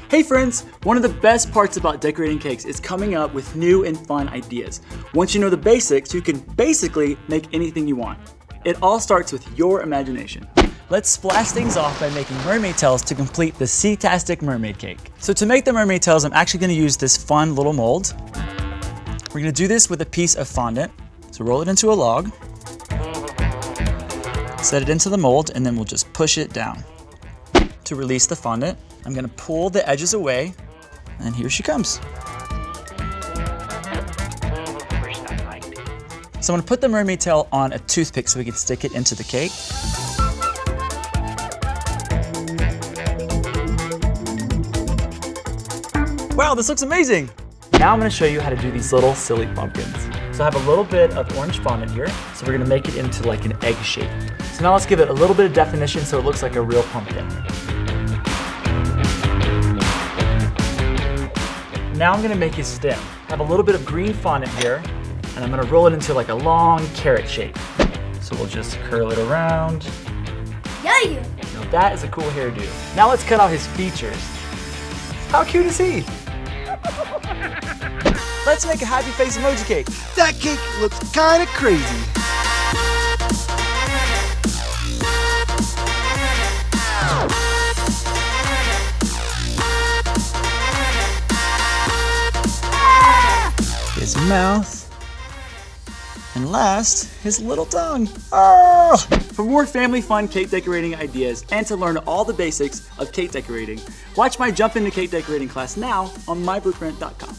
Hey friends, one of the best parts about decorating cakes is coming up with new and fun ideas. Once you know the basics, you can basically make anything you want. It all starts with your imagination. Let's splash things off by making mermaid tails to complete the sea-tastic mermaid cake. So to make the mermaid tails, I'm actually gonna use this fun little mold. We're gonna do this with a piece of fondant. So roll it into a log, set it into the mold, and then we'll just push it down. To release the fondant, I'm gonna pull the edges away, and here she comes. So I'm gonna put the mermaid tail on a toothpick so we can stick it into the cake. Wow, this looks amazing! Now I'm gonna show you how to do these little silly pumpkins. So I have a little bit of orange fondant here, so we're gonna make it into like an egg shape. So now let's give it a little bit of definition so it looks like a real pumpkin. Now I'm gonna make his stem. I have a little bit of green fondant here, and I'm gonna roll it into like a long carrot shape. So we'll just curl it around. Yeah. Now that is a cool hairdo. Now let's cut out his features. How cute is he? Let's make a happy face emoji cake. That cake looks kinda crazy. His mouth, and last, his little tongue. Oh! For more family fun cake decorating ideas and to learn all the basics of cake decorating, watch my Jump Into Cake Decorating class now on myblueprint.com.